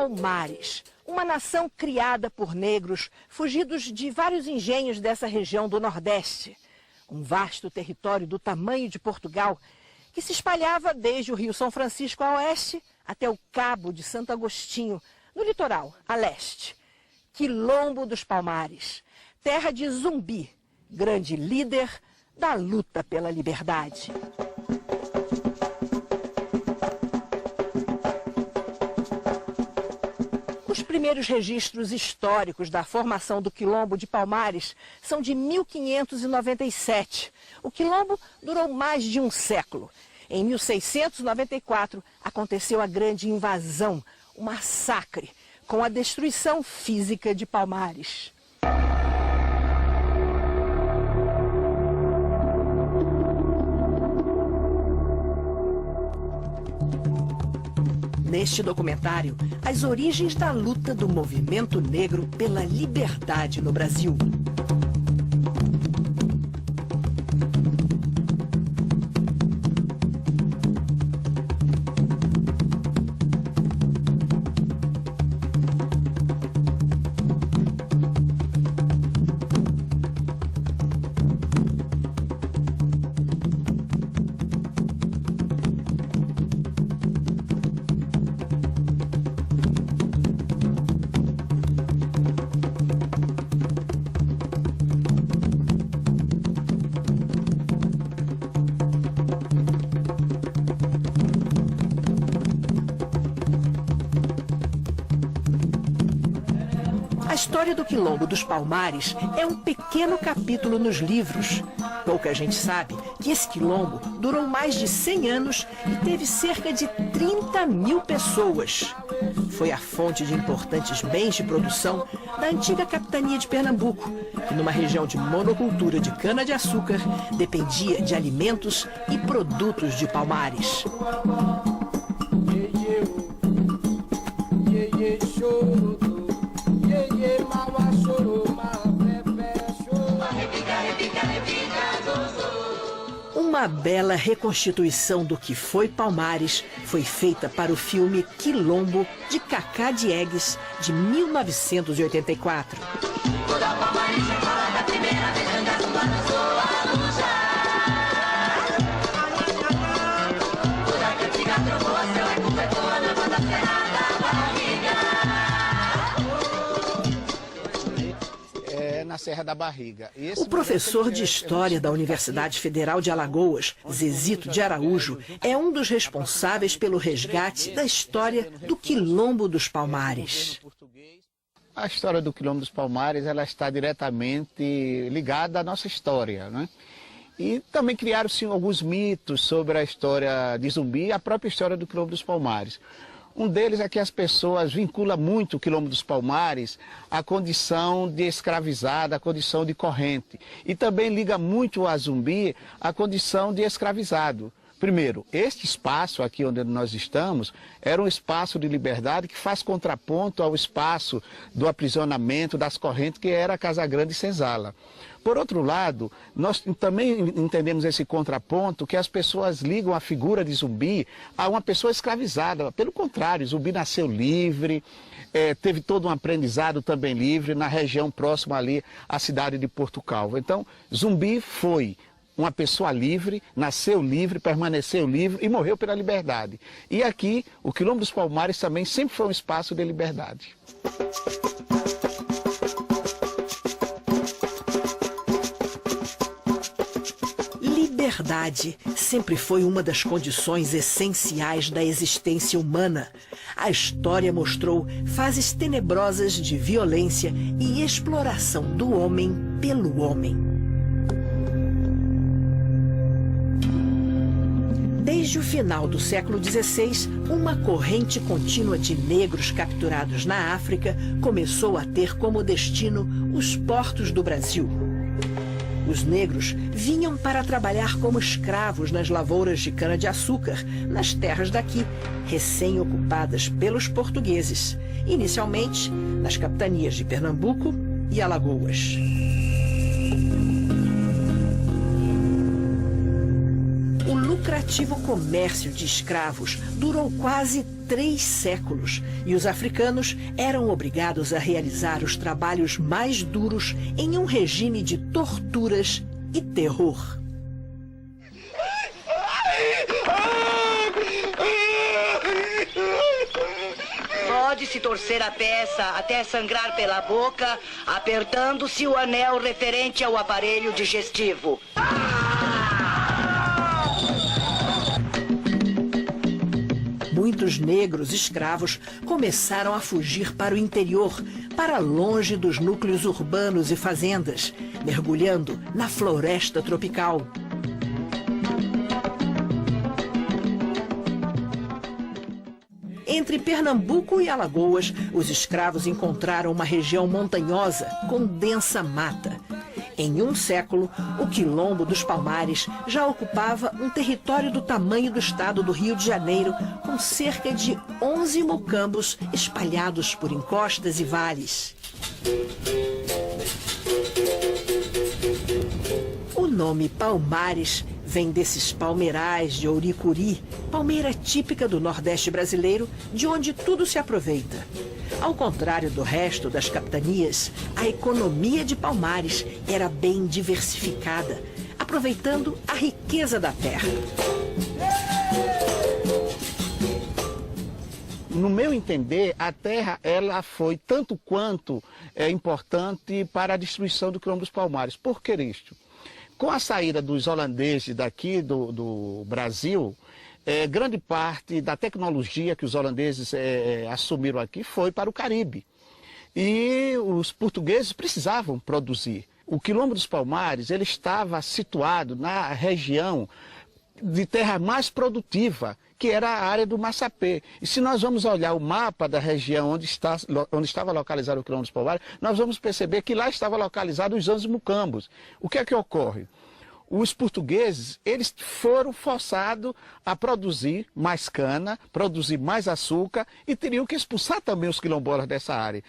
Palmares, uma nação criada por negros, fugidos de vários engenhos dessa região do Nordeste. Um vasto território do tamanho de Portugal, que se espalhava desde o Rio São Francisco a oeste até o Cabo de Santo Agostinho, no litoral, a leste. Quilombo dos Palmares, terra de Zumbi, grande líder da luta pela liberdade. Os primeiros registros históricos da formação do Quilombo de Palmares são de 1597. O Quilombo durou mais de um século. Em 1694, aconteceu a grande invasão, o massacre, com a destruição física de Palmares. Neste documentário, as origens da luta do movimento negro pela liberdade no Brasil. A história do Quilombo dos Palmares é um pequeno capítulo nos livros. Pouca gente sabe que esse quilombo durou mais de 100 anos e teve cerca de 30 mil pessoas. Foi a fonte de importantes bens de produção da antiga capitania de Pernambuco, que numa região de monocultura de cana-de-açúcar dependia de alimentos e produtos de Palmares. Uma bela reconstituição do que foi Palmares foi feita para o filme Quilombo, de Cacá Diegues, de 1984. Na Serra da Barriga. O professor de História da Universidade Federal de Alagoas, Zezito de Araújo, é um dos responsáveis pelo resgate da história do Quilombo dos Palmares. A história do Quilombo dos Palmares, ela está diretamente ligada à nossa história, né? E também criaram-se alguns mitos sobre a história de Zumbi e a própria história do Quilombo dos Palmares. Um deles é que as pessoas vinculam muito o Quilombo dos Palmares à condição de escravizada, à condição de corrente. E também liga muito a Zumbi à condição de escravizado. Primeiro, este espaço aqui onde nós estamos era um espaço de liberdade que faz contraponto ao espaço do aprisionamento, das correntes, que era a Casa Grande e Senzala. Por outro lado, nós também entendemos esse contraponto que as pessoas ligam a figura de Zumbi a uma pessoa escravizada. Pelo contrário, Zumbi nasceu livre, teve todo um aprendizado também livre na região próxima ali à cidade de Porto Calvo. Então, Zumbi foi uma pessoa livre, nasceu livre, permaneceu livre e morreu pela liberdade. E aqui, o Quilombo dos Palmares também sempre foi um espaço de liberdade. Liberdade sempre foi uma das condições essenciais da existência humana. A história mostrou fases tenebrosas de violência e exploração do homem pelo homem. Desde o final do século XVI, uma corrente contínua de negros capturados na África começou a ter como destino os portos do Brasil. Os negros vinham para trabalhar como escravos nas lavouras de cana-de-açúcar, nas terras daqui, recém-ocupadas pelos portugueses, inicialmente nas capitanias de Pernambuco e Alagoas. lucrativo comércio de escravos durou quase 3 séculos e os africanos eram obrigados a realizar os trabalhos mais duros em um regime de torturas e terror. Pode-se torcer a peça até sangrar pela boca, apertando-se o anel referente ao aparelho digestivo. Muitos negros escravos começaram a fugir para o interior, para longe dos núcleos urbanos e fazendas, mergulhando na floresta tropical. Entre Pernambuco e Alagoas, os escravos encontraram uma região montanhosa com densa mata. Em um século, o Quilombo dos Palmares já ocupava um território do tamanho do estado do Rio de Janeiro, com cerca de 11 mocambos espalhados por encostas e vales. O nome Palmares vem desses palmeirais de ouricuri, palmeira típica do Nordeste brasileiro, de onde tudo se aproveita. Ao contrário do resto das capitanias, a economia de Palmares era bem diversificada, aproveitando a riqueza da terra. No meu entender, a terra ela foi tanto quanto importante para a destruição do Quilombo dos Palmares. Por que isto? Com a saída dos holandeses daqui do Brasil, grande parte da tecnologia que os holandeses assumiram aqui foi para o Caribe. E os portugueses precisavam produzir. O Quilombo dos Palmares ele estava situado na região de terra mais produtiva, que era a área do Massapê. E se nós vamos olhar o mapa da região onde estava localizado o Quilombo dos Palmares, nós vamos perceber que lá estava localizado os 11 mucambos. O que é que ocorre? Os portugueses, eles foram forçados a produzir mais cana, produzir mais açúcar e teriam que expulsar também os quilombolas dessa área.